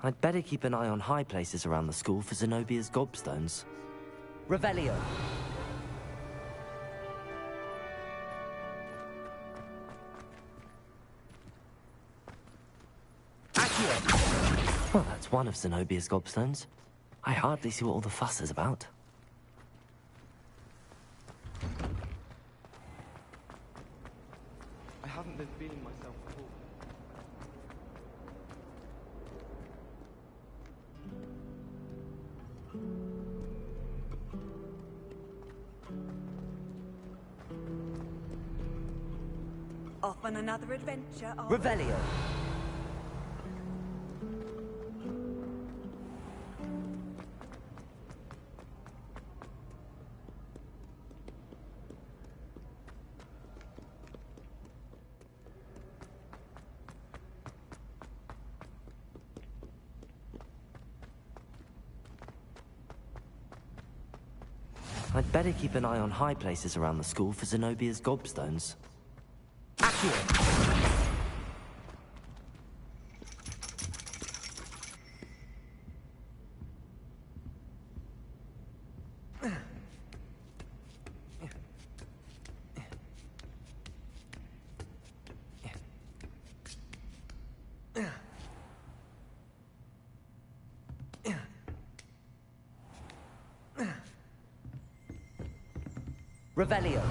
I'd better keep an eye on high places around the school for Zenobia's gobstones. Revelio. Well, that's one of Zenobia's gobstones. I hardly see what all the fuss is about. I haven't been feeling myself at all. Off on another adventure, Revelio. I'd better keep an eye on high places around the school for Zenobia's gobstones. Revelio.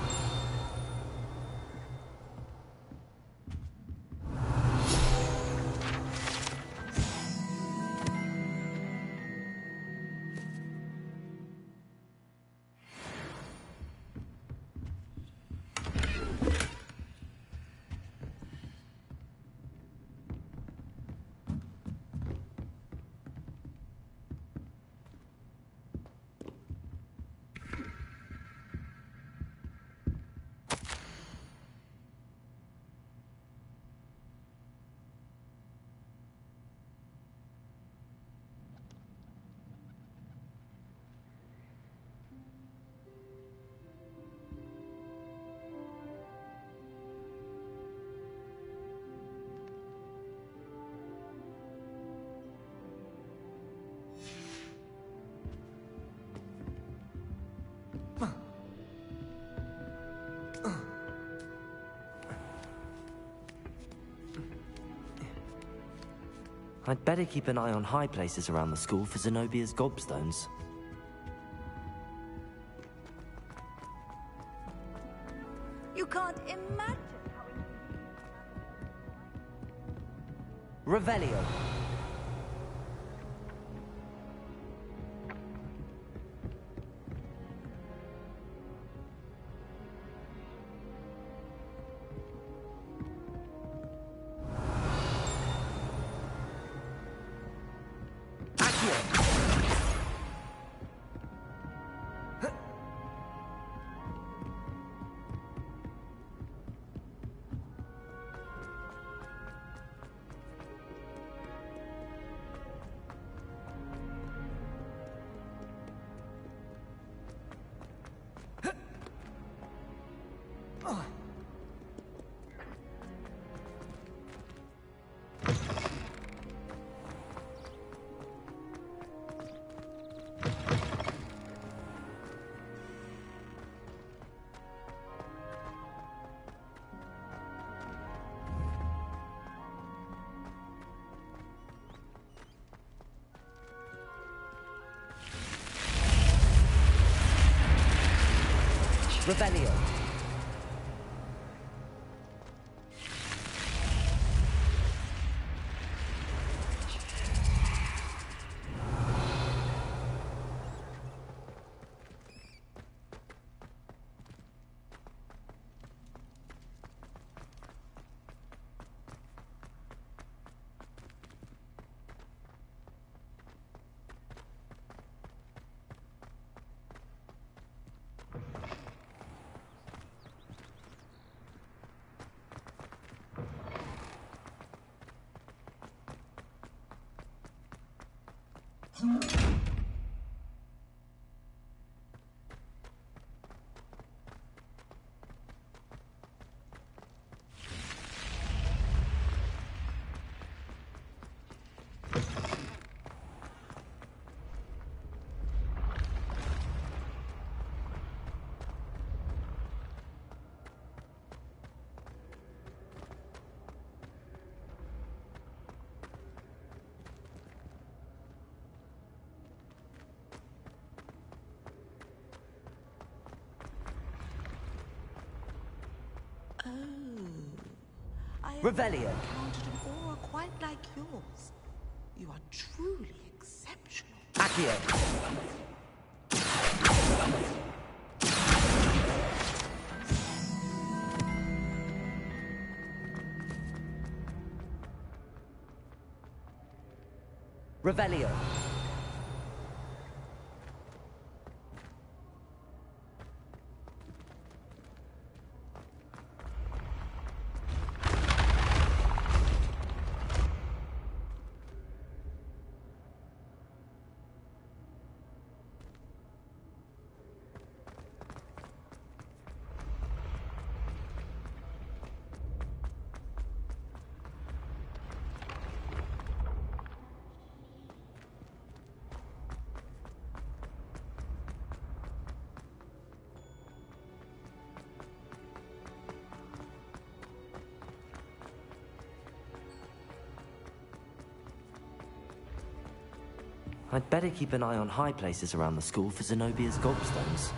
I'd better keep an eye on high places around the school for Zenobia's gobstones. You can't imagine how Revelio. Revelio. Revelio. Encountered an aura quite like yours. You are truly exceptional. Accio. Revelio. I'd better keep an eye on high places around the school for Zenobia's gobstones.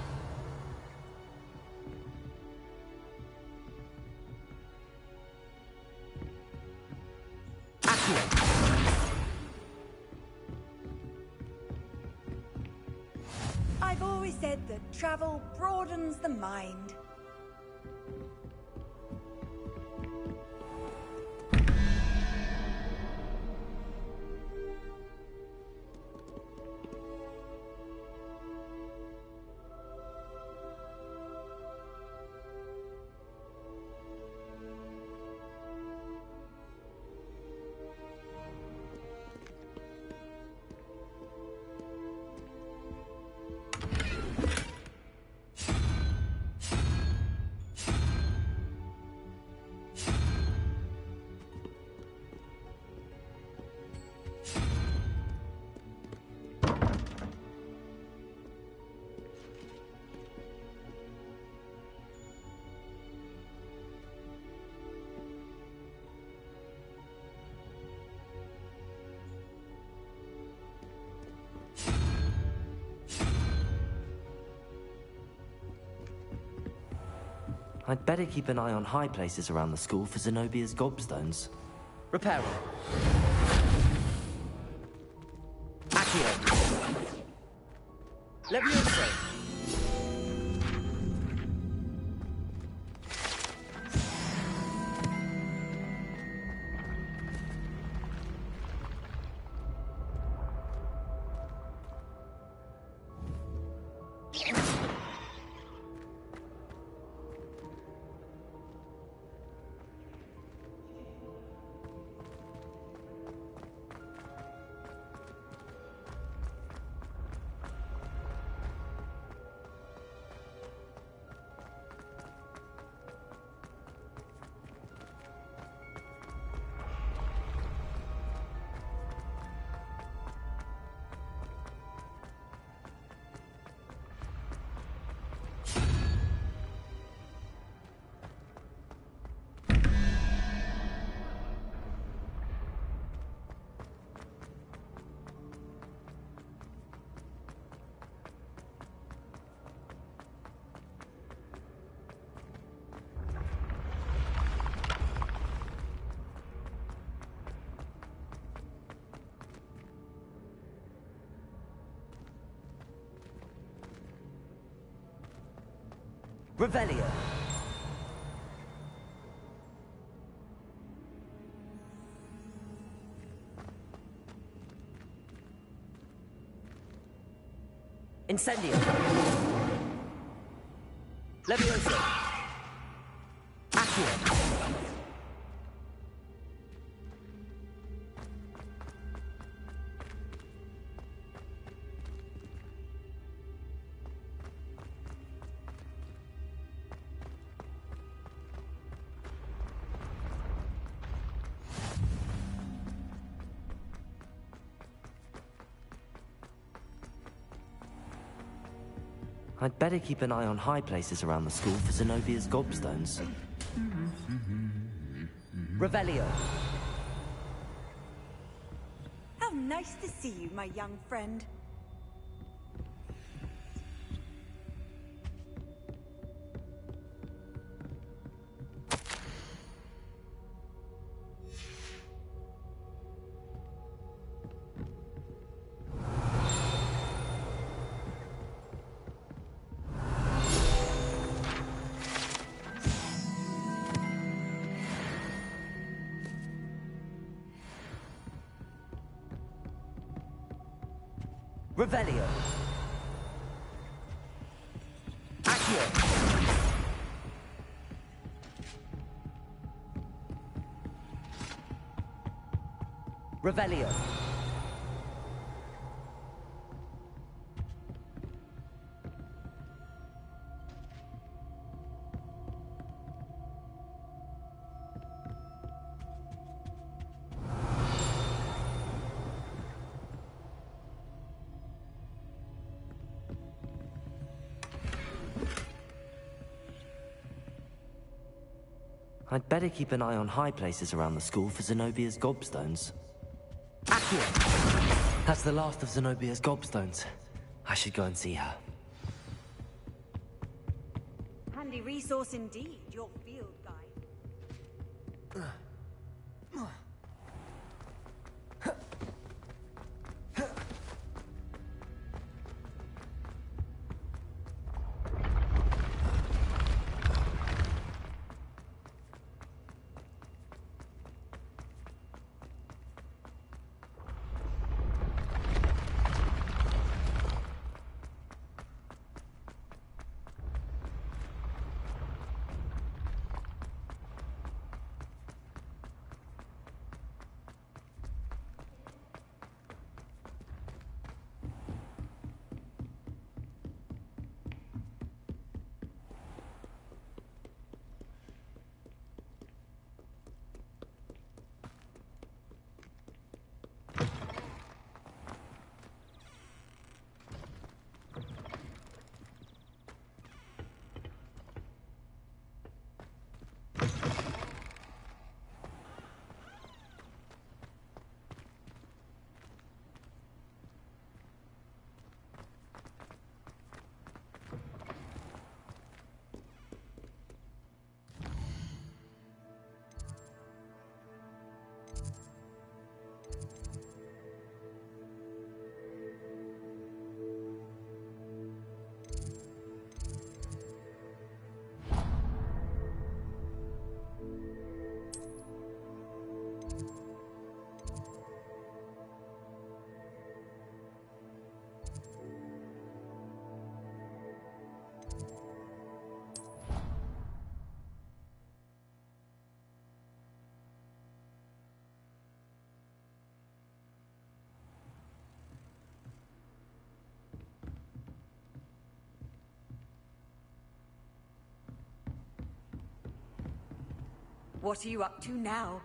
I've always said that travel broadens the mind. I'd better keep an eye on high places around the school for Zenobia's gobstones. Reparo. Accio. Levioso. Revelio. Incendio. Levioso. Accio. I'd better keep an eye on high places around the school for Zenobia's gobstones. Revelio. How nice to see you, my young friend. Revelio. Accio. Revelio. I'd better keep an eye on high places around the school for Zenobia's gobstones. Accio. That's the last of Zenobia's gobstones. I should go and see her. Handy resource indeed, your field guide. What are you up to now?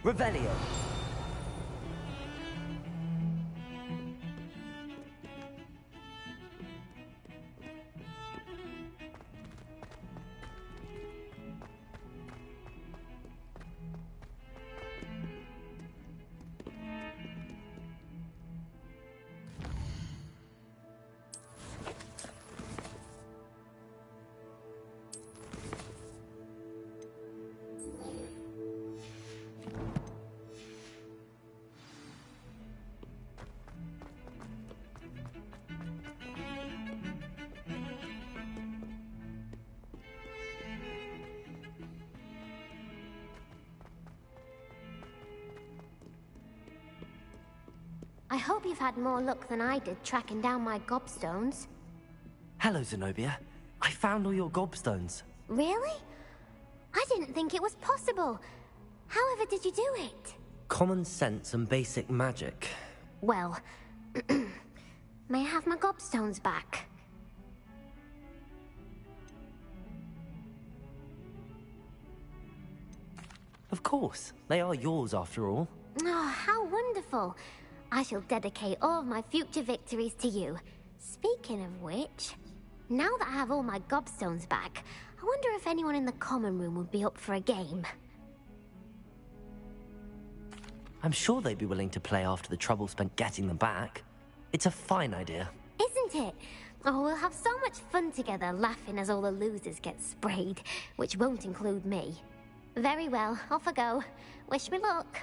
Revelio. I hope you've had more luck than I did tracking down my gobstones. Hello, Zenobia. I found all your gobstones. Really? I didn't think it was possible. However did you do it? Common sense and basic magic. Well, may I have my gobstones back? Of course. They are yours after all. Oh, how wonderful. I shall dedicate all of my future victories to you. Speaking of which, now that I have all my gobstones back, I wonder if anyone in the common room would be up for a game. I'm sure they'd be willing to play after the trouble spent getting them back. It's a fine idea. Isn't it? Oh, we'll have so much fun together, laughing as all the losers get sprayed, which won't include me. Very well, off I go. Wish me luck.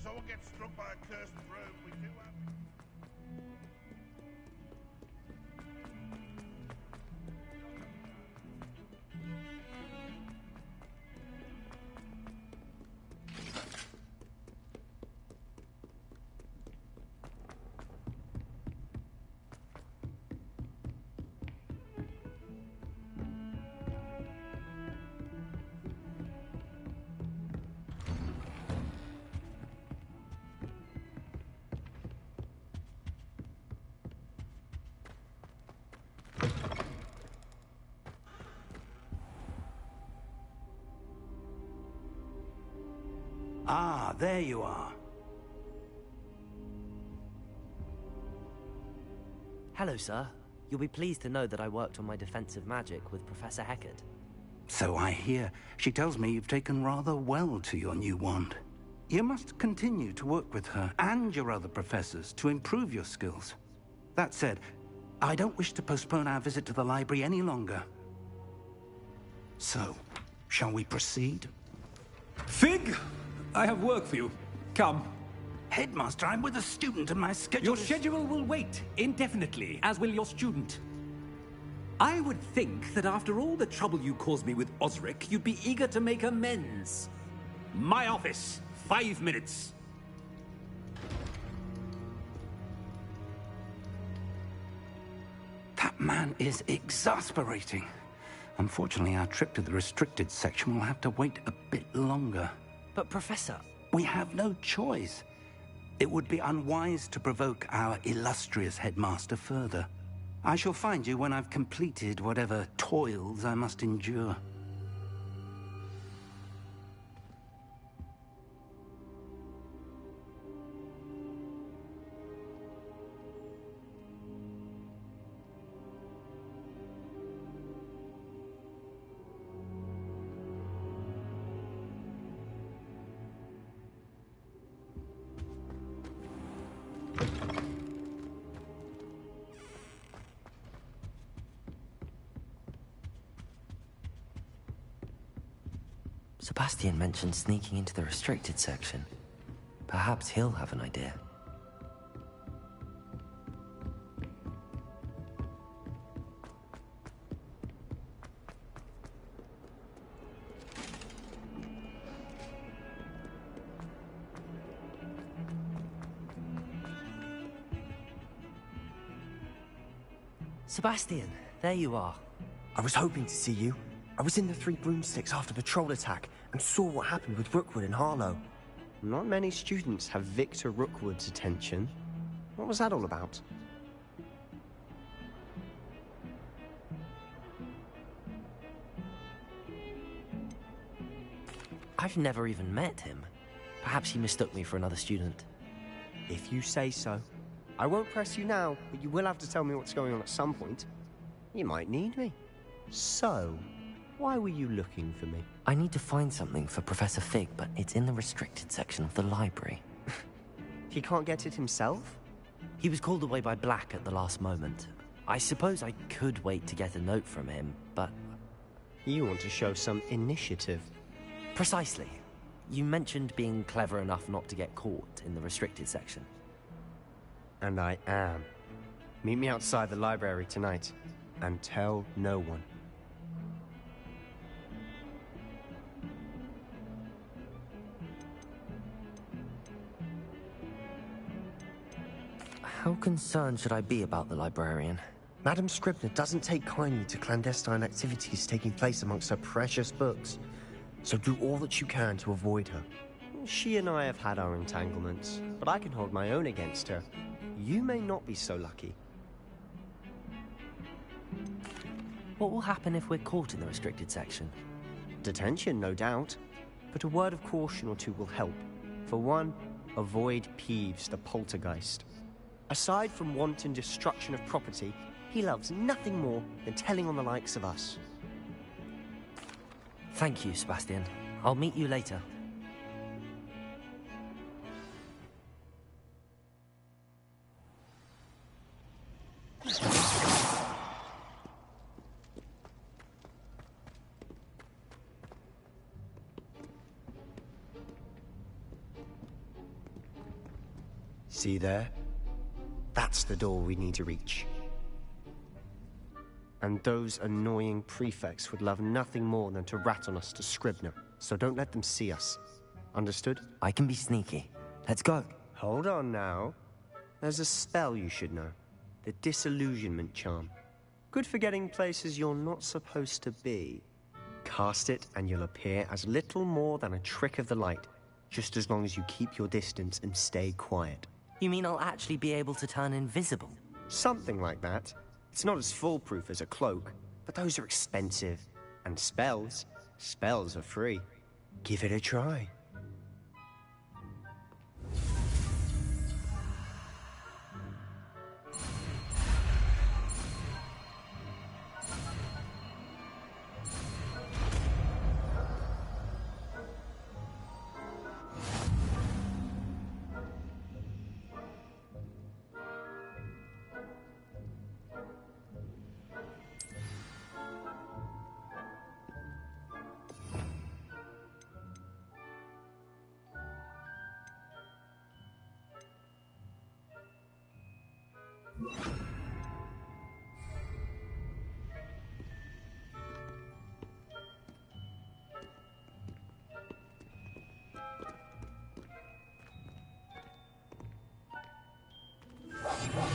Someone gets struck by a cursed room, we do have... Ah, there you are. Hello, sir. You'll be pleased to know that I worked on my defensive magic with Professor Heckard. So I hear. She tells me you've taken rather well to your new wand. You must continue to work with her and your other professors to improve your skills. That said, I don't wish to postpone our visit to the library any longer. So, shall we proceed? Fig! I have work for you. Come. Headmaster, I'm with a student and my schedule Your schedule will wait indefinitely, as will your student. I would think that after all the trouble you caused me with Osric, you'd be eager to make amends. My office. 5 minutes. That man is exasperating. Unfortunately, our trip to the restricted section will have to wait a bit longer. But, Professor... We have no choice. It would be unwise to provoke our illustrious headmaster further. I shall find you when I've completed whatever toils I must endure. Sebastian mentioned sneaking into the restricted section. Perhaps he'll have an idea. Sebastian, there you are. I was hoping to see you. I was in the Three Broomsticks after the troll attack and saw what happened with Rookwood and Harlow. Not many students have Victor Rookwood's attention. What was that all about? I've never even met him. Perhaps he mistook me for another student. If you say so. I won't press you now, but you will have to tell me what's going on at some point. You might need me. So, why were you looking for me? I need to find something for Professor Fig, but it's in the restricted section of the library. He can't get it himself? He was called away by Black at the last moment. I suppose I could wait to get a note from him, but... You want to show some initiative. Precisely. You mentioned being clever enough not to get caught in the restricted section. And I am. Meet me outside the library tonight, and tell no one. How concerned should I be about the librarian? Madam Scribner doesn't take kindly to clandestine activities taking place amongst her precious books. So do all that you can to avoid her. She and I have had our entanglements, but I can hold my own against her. You may not be so lucky. What will happen if we're caught in the restricted section? Detention, no doubt. But a word of caution or two will help. For one, avoid Peeves, the poltergeist. Aside from wanton destruction of property, he loves nothing more than telling on the likes of us. Thank you, Sebastian. I'll meet you later. See there? That's the door we need to reach. And those annoying prefects would love nothing more than to rat on us to Scribner, so don't let them see us. Understood? I can be sneaky. Let's go. Hold on now. There's a spell you should know. The Disillusionment Charm. Good for getting places you're not supposed to be. Cast it and you'll appear as little more than a trick of the light, just as long as you keep your distance and stay quiet. You mean I'll actually be able to turn invisible? Something like that. It's not as foolproof as a cloak, but those are expensive. And spells are free. Give it a try.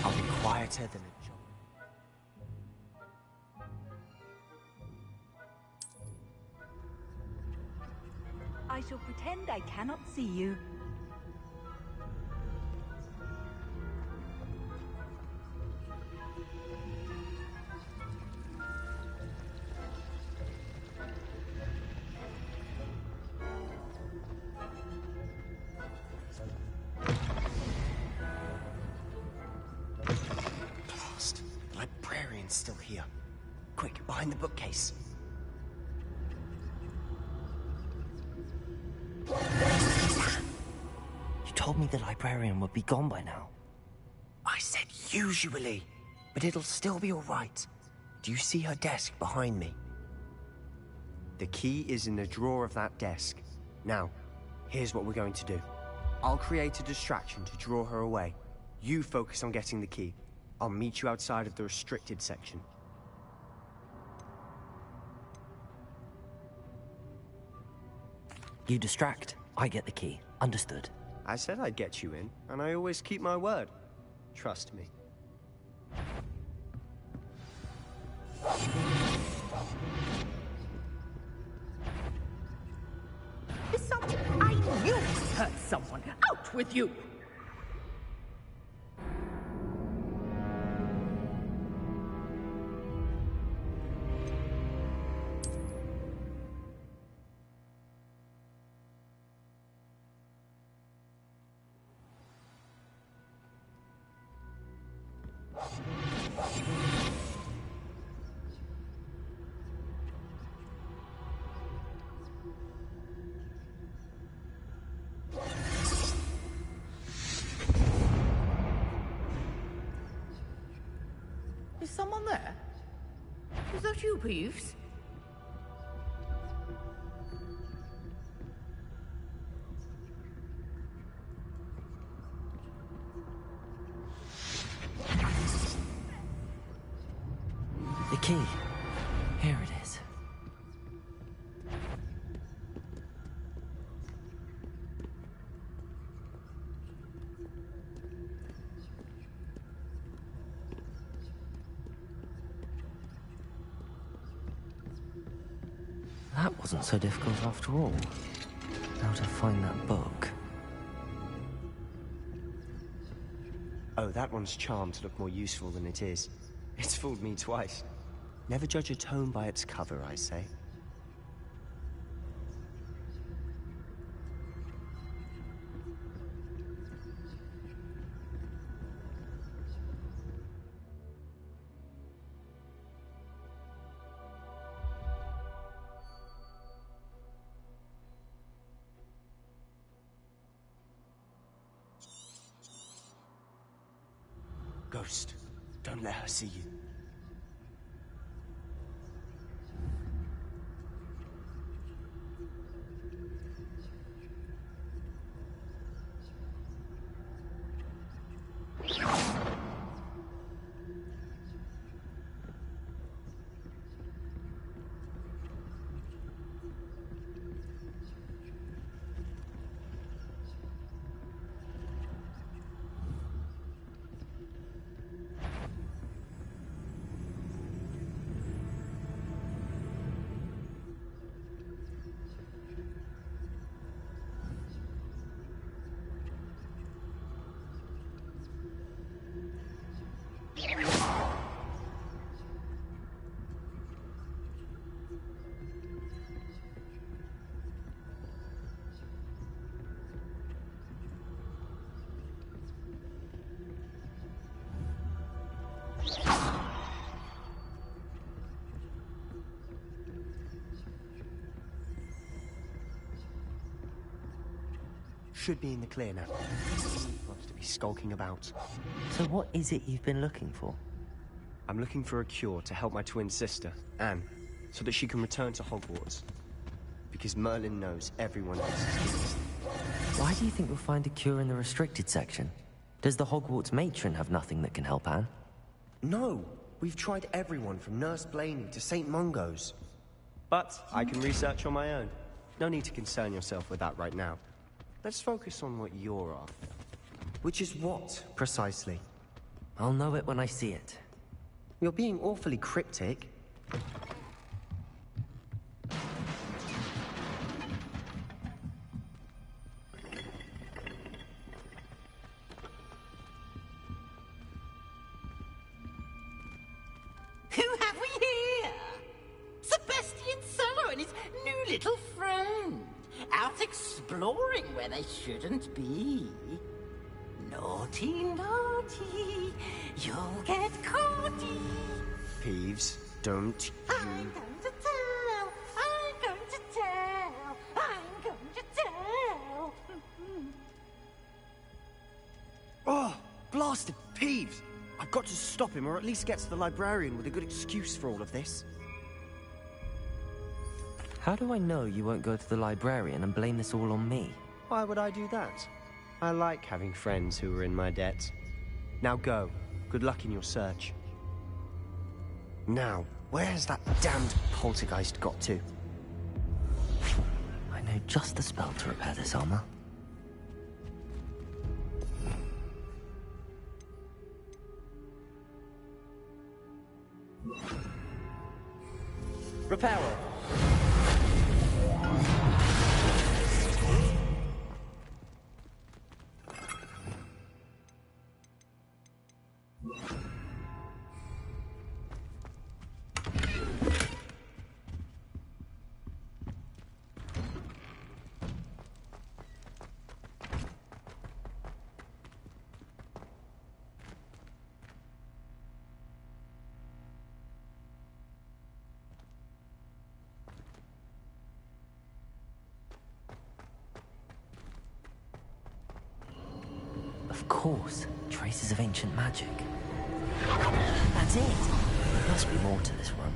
I'll be quieter than a job. I shall pretend I cannot see you. Blast. The librarian's still here. Quick, behind the bookcase. You told me the librarian would be gone by now. I said usually, but it'll still be all right. Do you see her desk behind me? The key is in the drawer of that desk. Now, here's what we're going to do. I'll create a distraction to draw her away. You focus on getting the key. I'll meet you outside of the restricted section. You distract, I get the key. Understood. I said I'd get you in, and I always keep my word. Trust me. Besides, I knew it hurt someone. Out with you! Is someone there? Is that you, Peeves? The key. Here it is. That wasn't so difficult after all. How to find that book. Oh, that one's charmed to look more useful than it is. It's fooled me twice. Never judge a tome by its cover, I say. Ghost, don't let her see you. Should be in the clear now. Wants to be skulking about. So what is it you've been looking for? I'm looking for a cure to help my twin sister, Anne, so that she can return to Hogwarts. Because Merlin knows everyone else is here. Why do you think you'll find a cure in the restricted section? Does the Hogwarts matron have nothing that can help Anne? No! We've tried everyone from Nurse Blaney to St. Mungo's. But I can research on my own. No need to concern yourself with that right now. Let's focus on what you're after. Which is what, precisely? I'll know it when I see it. You're being awfully cryptic. Who have we here? Sebastian Cello and his new little friend. Out exploring where they shouldn't be. Naughty, naughty, you'll get caughty. Peeves, don't I'm going to tell, I'm going to tell, I'm going to tell. Oh, blasted Peeves! I've got to stop him, or at least get to the librarian with a good excuse for all of this. How do I know you won't go to the librarian and blame this all on me? Why would I do that? I like having friends who are in my debt. Now go. Good luck in your search. Now, where has that damned poltergeist got to? I know just the spell to repair this armor. Reparo. Of course, traces of ancient magic. That's it. There must be more to this room.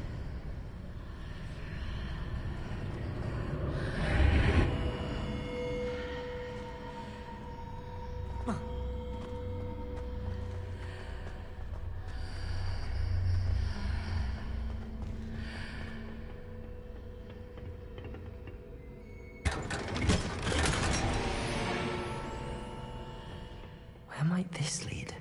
Where might this lead?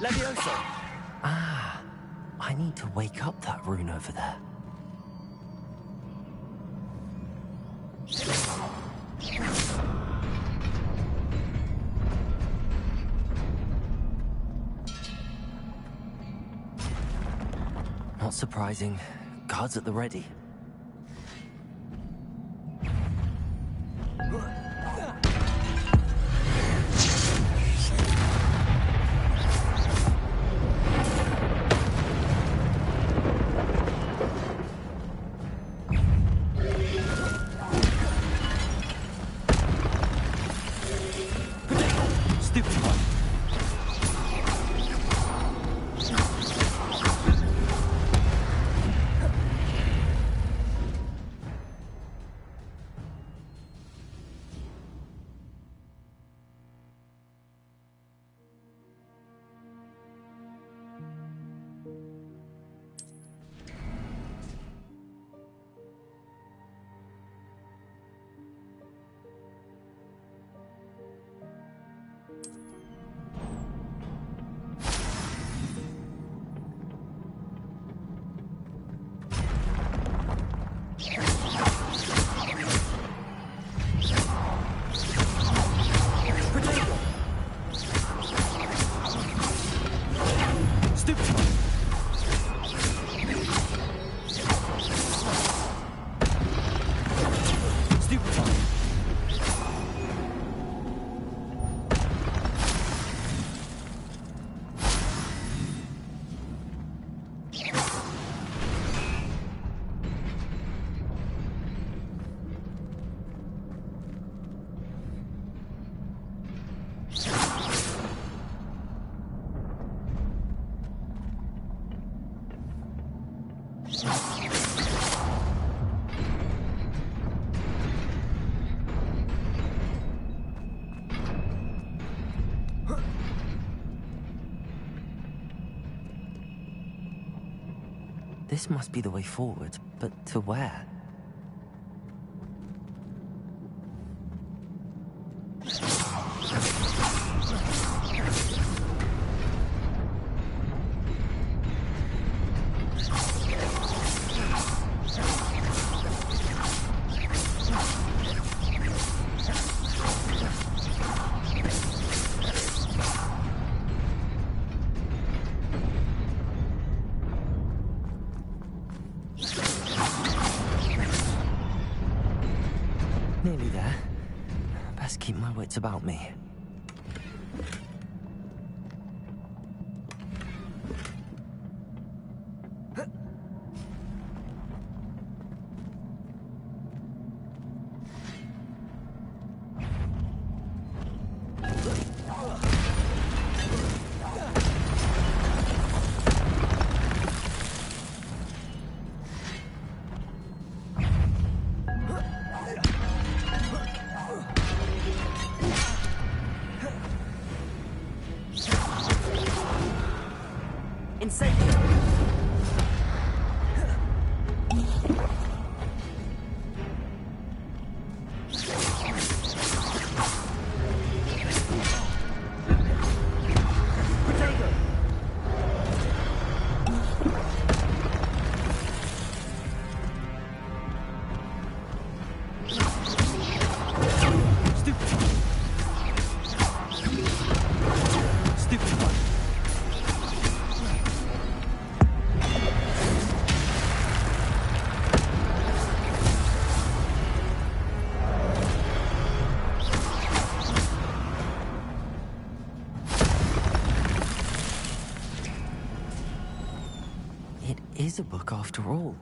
Levioso! Ah, I need to wake up that rune over there. Not surprising. Guards at the ready. This must be the way forward, but to where? Nearly there. Best keep my wits about me. is a book after all.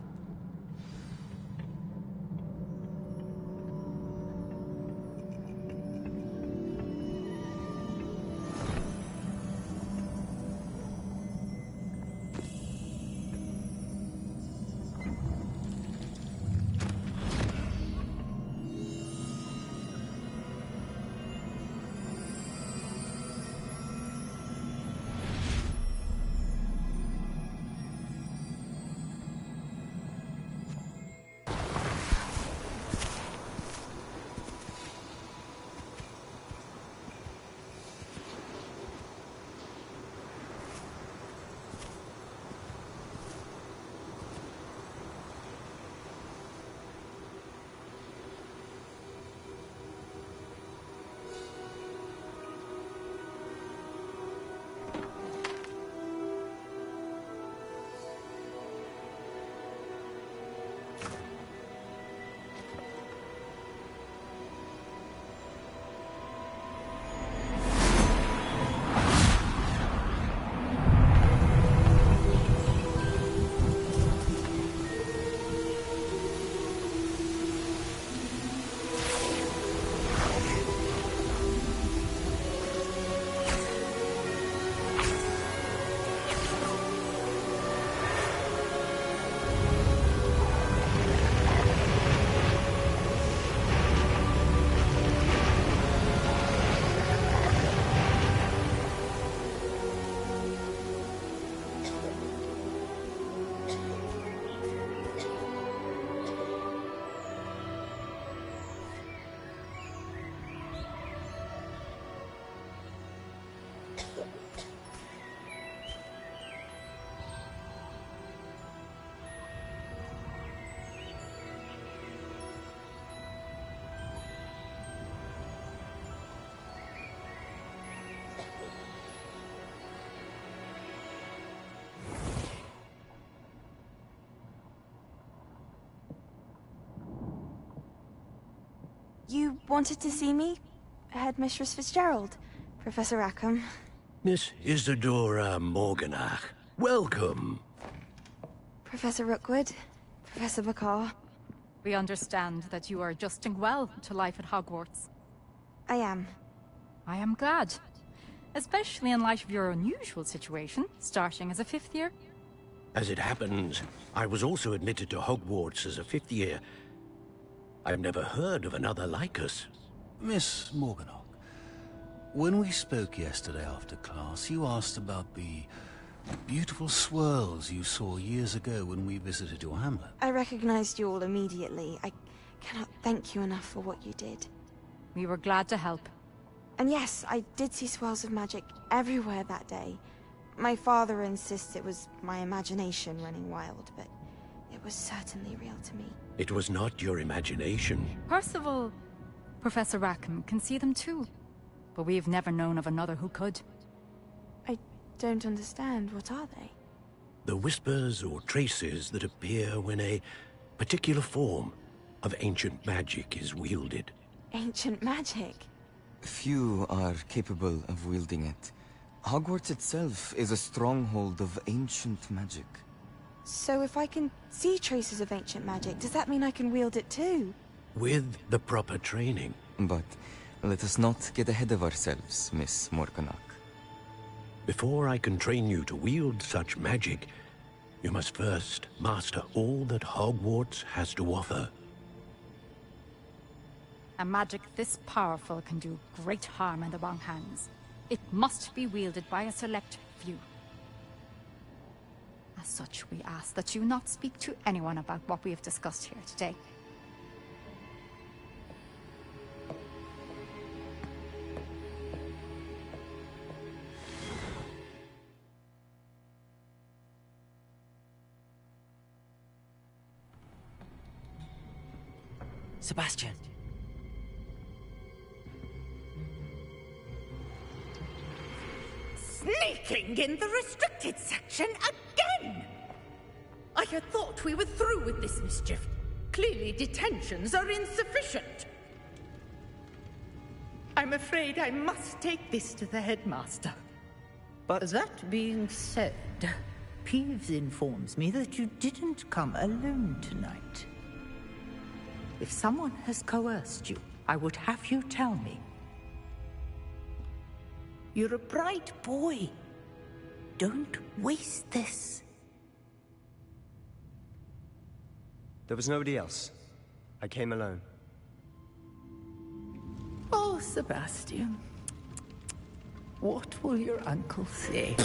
You wanted to see me? Headmistress Fitzgerald, Professor Rackham. Miss Isadora Morganach, welcome. Professor Rookwood, Professor Bakar. We understand that you are adjusting well to life at Hogwarts. I am. I am glad. Especially in light of your unusual situation, starting as a 5th year. As it happens, I was also admitted to Hogwarts as a 5th year. I've never heard of another like us. Miss Morganach, when we spoke yesterday after class, you asked about the beautiful swirls you saw years ago when we visited your hamlet. I recognized you all immediately. I cannot thank you enough for what you did. We were glad to help. And yes, I did see swirls of magic everywhere that day. My father insists it was my imagination running wild, but it was certainly real to me. It was not your imagination. Percival, Professor Rackham can see them too. But we've never known of another who could. I don't understand. What are they? The whispers or traces that appear when a particular form of ancient magic is wielded. Ancient magic? Few are capable of wielding it. Hogwarts itself is a stronghold of ancient magic. So if I can see traces of ancient magic, does that mean I can wield it too? With the proper training. But let us not get ahead of ourselves, Miss Morganach. Before I can train you to wield such magic, you must first master all that Hogwarts has to offer. A magic this powerful can do great harm in the wrong hands. It must be wielded by a select few. As such, we ask that you not speak to anyone about what we have discussed here today. Sebastian. Sneaking in the restricted section again! I had thought we were through with this mischief. Clearly detentions are insufficient. I'm afraid I must take this to the headmaster. But that being said, Peeves informs me that you didn't come alone tonight. If someone has coerced you, I would have you tell me. You're a bright boy. Don't waste this. There was nobody else. I came alone. Oh, Sebastian. What will your uncle say?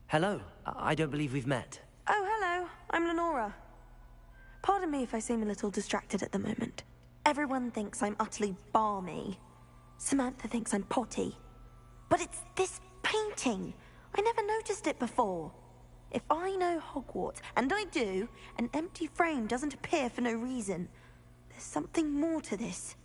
Hello. I don't believe we've met. Oh, hello. I'm Lenora. Pardon me if I seem a little distracted at the moment. Everyone thinks I'm utterly balmy. Samantha thinks I'm potty. But it's this painting. I never noticed it before. If I know Hogwarts, and I do, an empty frame doesn't appear for no reason. There's something more to this.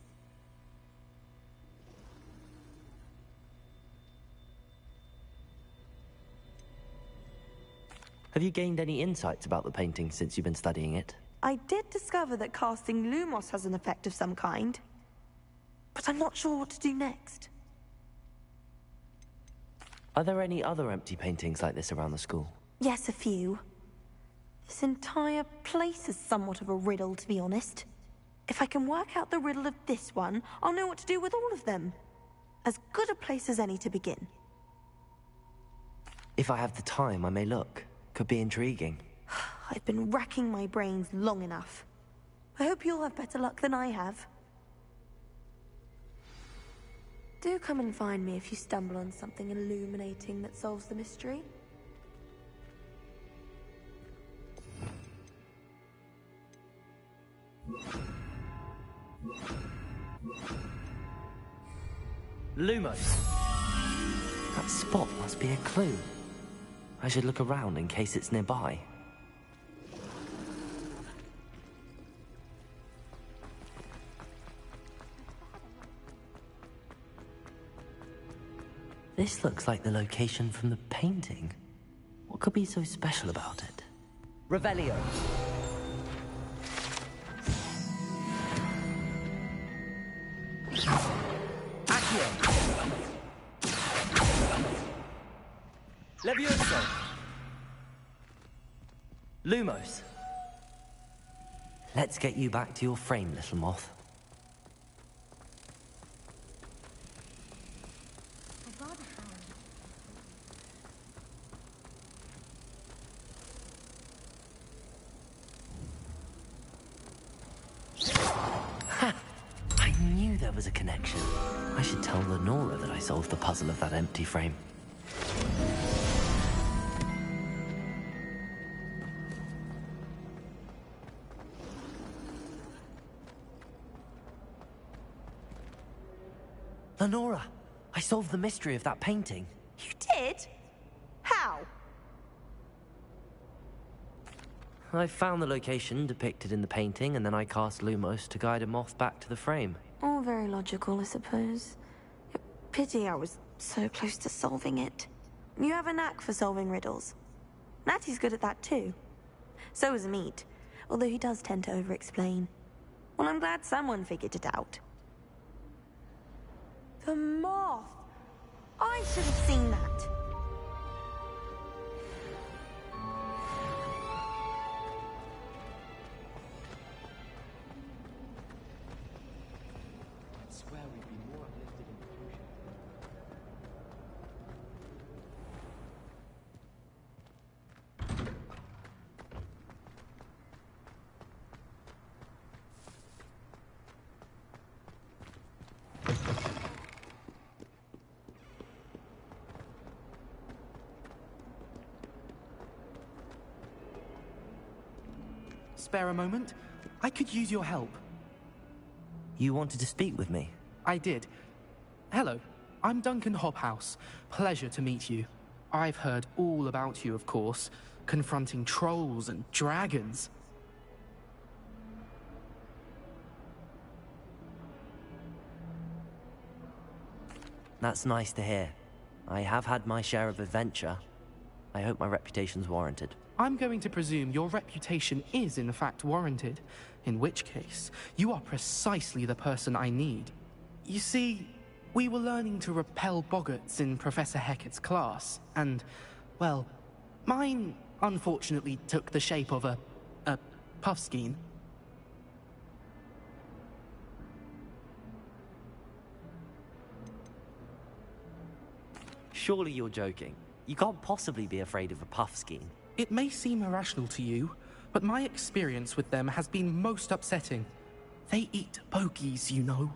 Have you gained any insights about the painting since you've been studying it? I did discover that casting Lumos has an effect of some kind. But I'm not sure what to do next. Are there any other empty paintings like this around the school? Yes, a few. This entire place is somewhat of a riddle, to be honest. If I can work out the riddle of this one, I'll know what to do with all of them. As good a place as any to begin. If I have the time, I may look. Could be intriguing. I've been racking my brains long enough. I hope you'll have better luck than I have. Do come and find me if you stumble on something illuminating that solves the mystery. Lumos! That spot must be a clue. I should look around in case it's nearby. This looks like the location from the painting. What could be so special about it? Revelio. Accio. Levioso. Lumos. Let's get you back to your frame, little moth. Ha! I knew there was a connection. I should tell Lenora that I solved the puzzle of that empty frame. Lenora, I solved the mystery of that painting. You did? How? I found the location depicted in the painting, and then I cast Lumos to guide a moth back to the frame. All very logical, I suppose. Pity I was so close to solving it. You have a knack for solving riddles. Natty's good at that too. So is Meat, although he does tend to over-explain. Well, I'm glad someone figured it out. The moth! I should have seen that. I swear we'd be more uplifted in conclusion. spare a moment? I could use your help. You wanted to speak with me? I did. Hello, I'm Duncan Hobhouse. Pleasure to meet you. I've heard all about you, of course, confronting trolls and dragons. That's nice to hear. I have had my share of adventure. I hope my reputation's warranted. I'm going to presume your reputation is in fact warranted, in which case, you are precisely the person I need. You see, we were learning to repel boggarts in Professor Hecat's class, and, well, mine unfortunately took the shape of a puffskein. Surely you're joking. You can't possibly be afraid of a puffskein. It may seem irrational to you, but my experience with them has been most upsetting. They eat bogies, you know.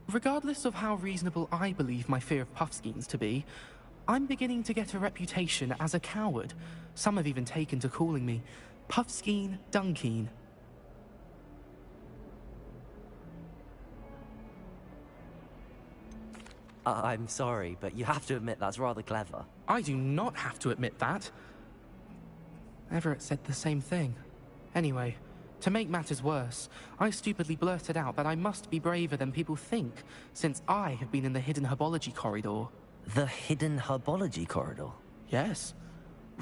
Regardless of how reasonable I believe my fear of puffskeins to be, I'm beginning to get a reputation as a coward. Some have even taken to calling me Puffskein Dunkeen. I'm sorry, but you have to admit that's rather clever. I do not have to admit that. Everett said the same thing. Anyway, to make matters worse, I stupidly blurted out that I must be braver than people think, since I have been in the hidden herbology corridor. The hidden herbology corridor? Yes.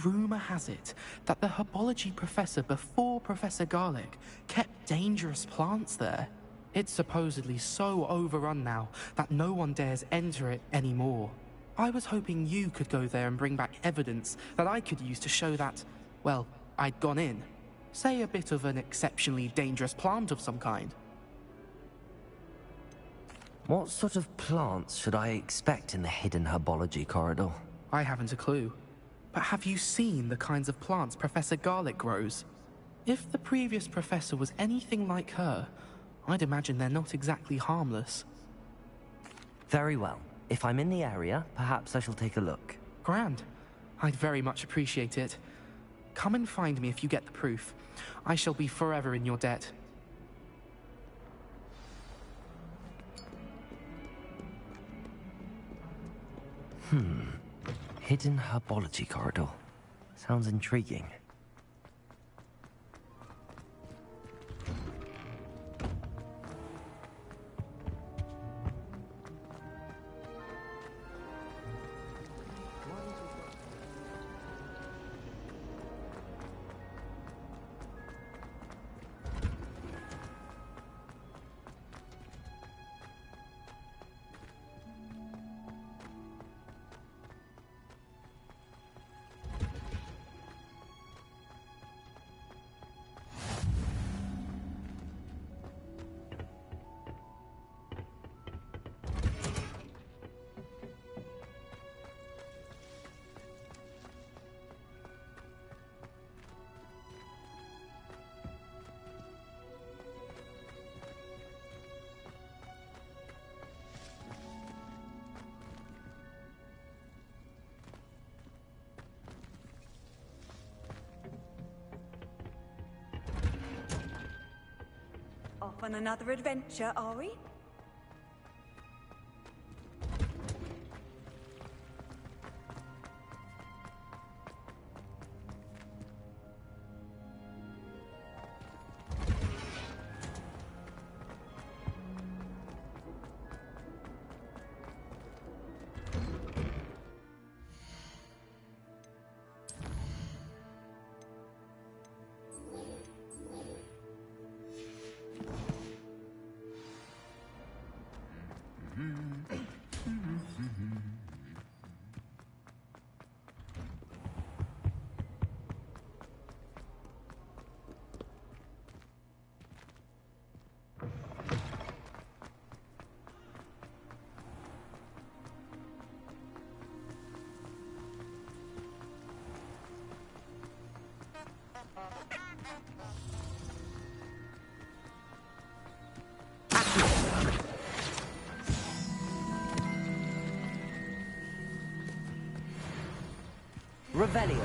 Rumor has it that the herbology professor before Professor Garlic kept dangerous plants there. It's supposedly so overrun now that no one dares enter it anymore. I was hoping you could go there and bring back evidence that I could use to show that, well, I'd gone in. Say a bit of an exceptionally dangerous plant of some kind. What sort of plants should I expect in the hidden herbology corridor? I haven't a clue. But have you seen the kinds of plants Professor Garlic grows? If the previous professor was anything like her, I'd imagine they're not exactly harmless. Very well. If I'm in the area, perhaps I shall take a look. Grand. I'd very much appreciate it. Come and find me if you get the proof. I shall be forever in your debt. Hidden herbology corridor. Sounds intriguing. Off on another adventure, are we? Revelio.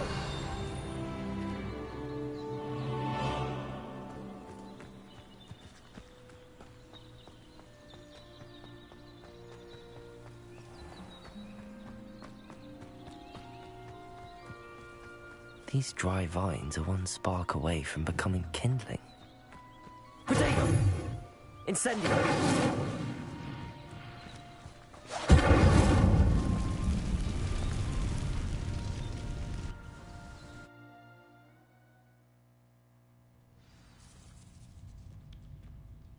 These dry vines are one spark away from becoming kindling. Potato! Incendio!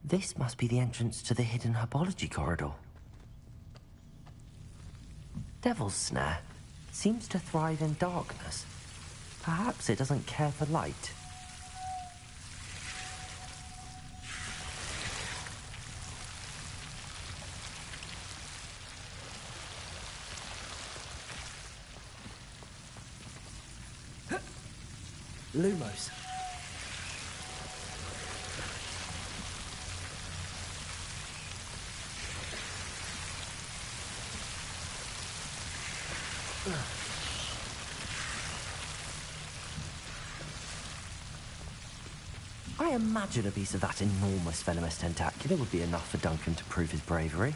This must be the entrance to the hidden herbology corridor. Devil's Snare seems to thrive in darkness. Perhaps it doesn't care for light. Lumos. I imagine a piece of that enormous venomous tentacular would be enough for Duncan to prove his bravery.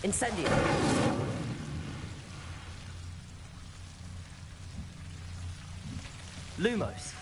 Incendio! Lumos.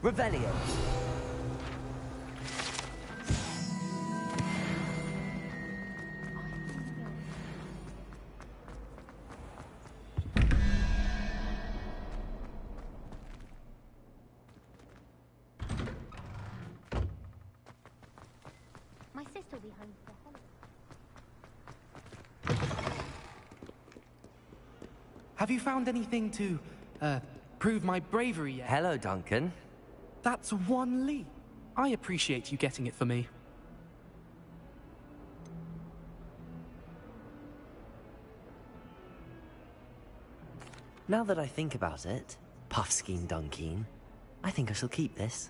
Revelio. My sister will be home for the holiday. Have you found anything to, prove my bravery yet? Hello, Duncan. That's one leap. I appreciate you getting it for me. Now that I think about it, Puffskein Dunkeen, I think I shall keep this.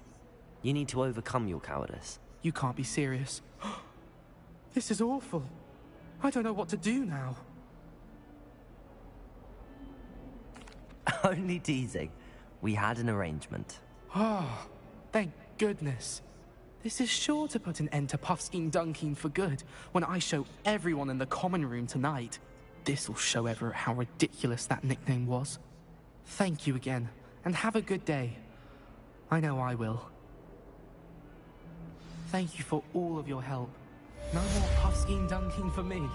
You need to overcome your cowardice. You can't be serious. This is awful. I don't know what to do now. Only teasing. We had an arrangement. Oh, thank goodness. This is sure to put an end to Puffskein Dunkeen for good when I show everyone in the common room tonight. This'll show Everett how ridiculous that nickname was. Thank you again, and have a good day. I know I will. Thank you for all of your help. No more Puffskein Dunkeen for me.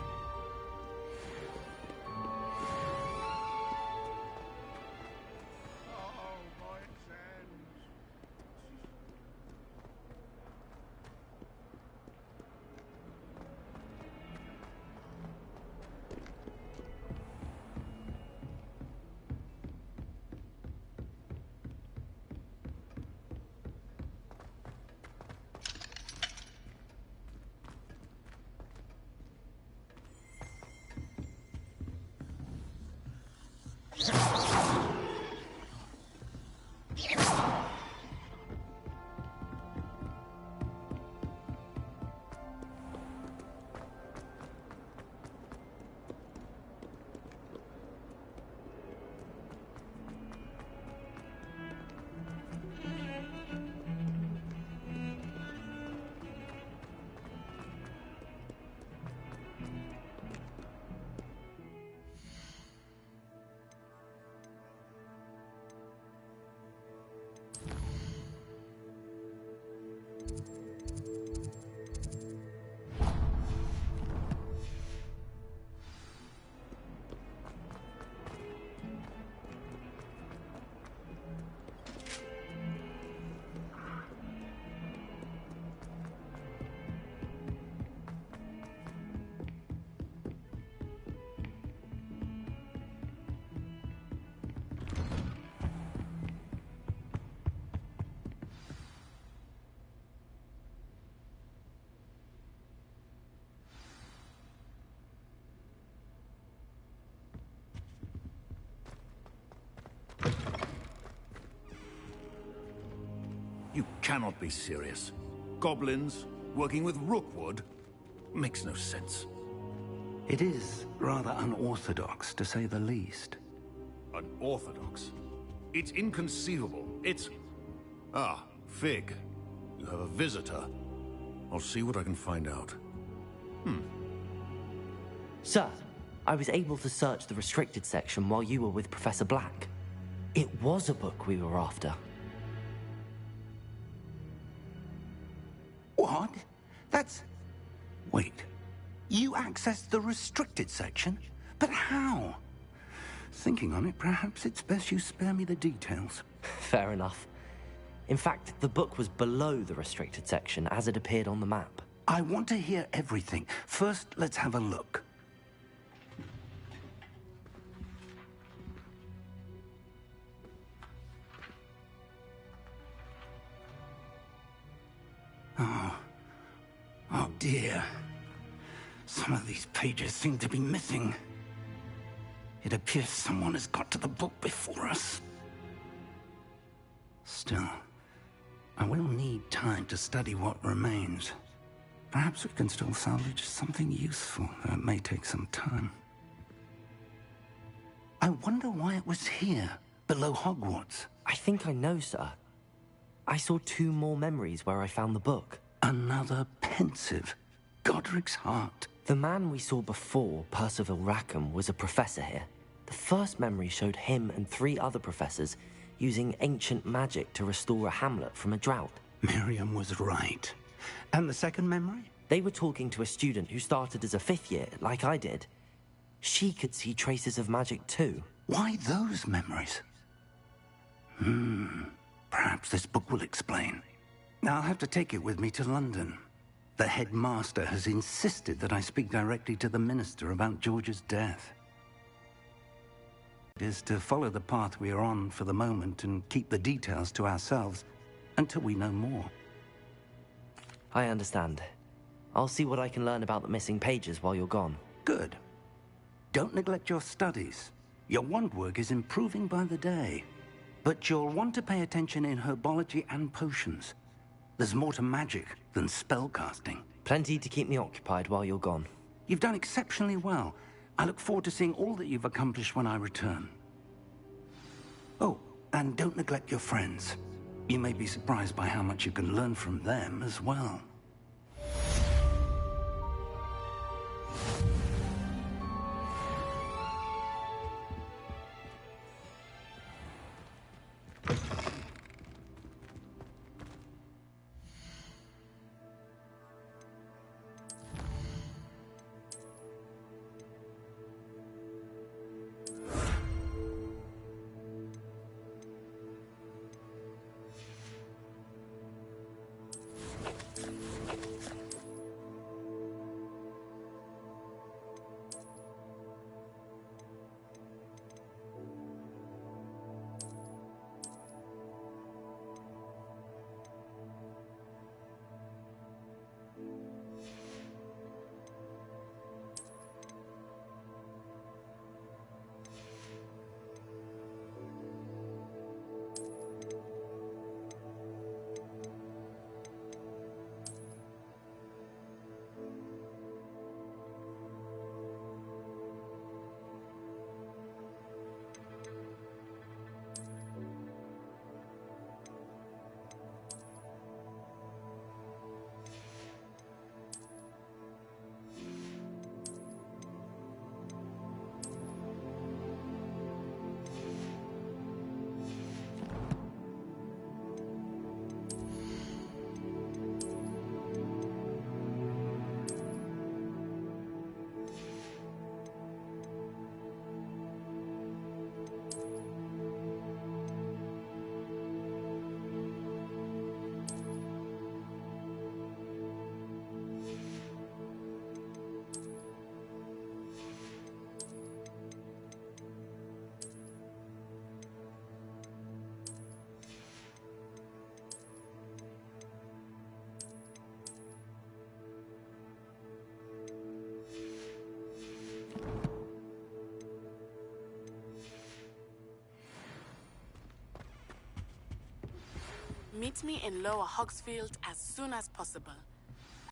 cannot be serious. Goblins working with Rookwood makes no sense. It is rather unorthodox, to say the least. Unorthodox? It's inconceivable. It's... Ah, Fig. You have a visitor. I'll see what I can find out. Sir, I was able to search the restricted section while you were with Professor Black. It was a book we were after. What? That's... Wait. You accessed the restricted section? But how? Thinking on it, perhaps it's best you spare me the details. Fair enough. In fact, the book was below the restricted section as it appeared on the map. I want to hear everything. First, let's have a look. Oh dear. Some of these pages seem to be missing. It appears someone has got to the book before us. Still, I will need time to study what remains. Perhaps we can still salvage something useful, though it may take some time. I wonder why it was here, below Hogwarts. I think I know, sir. I saw 2 more memories where I found the book. Another pensive. Godric's heart. The man we saw before, Percival Rackham, was a professor here. The first memory showed him and 3 other professors using ancient magic to restore a hamlet from a drought. Miriam was right. And the second memory? They were talking to a student who started as a 5th year, like I did. She could see traces of magic too. Why those memories? Perhaps this book will explain. I'll have to take it with me to London. The headmaster has insisted that I speak directly to the minister about George's death. It is to follow the path we are on for the moment and keep the details to ourselves until we know more. I understand. I'll see what I can learn about the missing pages while you're gone. Good. Don't neglect your studies. Your wand work is improving by the day. But you'll want to pay attention in herbology and potions. There's more to magic than spellcasting. Plenty to keep me occupied while you're gone. You've done exceptionally well. I look forward to seeing all that you've accomplished when I return. Oh, and don't neglect your friends. You may be surprised by how much you can learn from them as well. Meet me in Lower Hogsfield as soon as possible.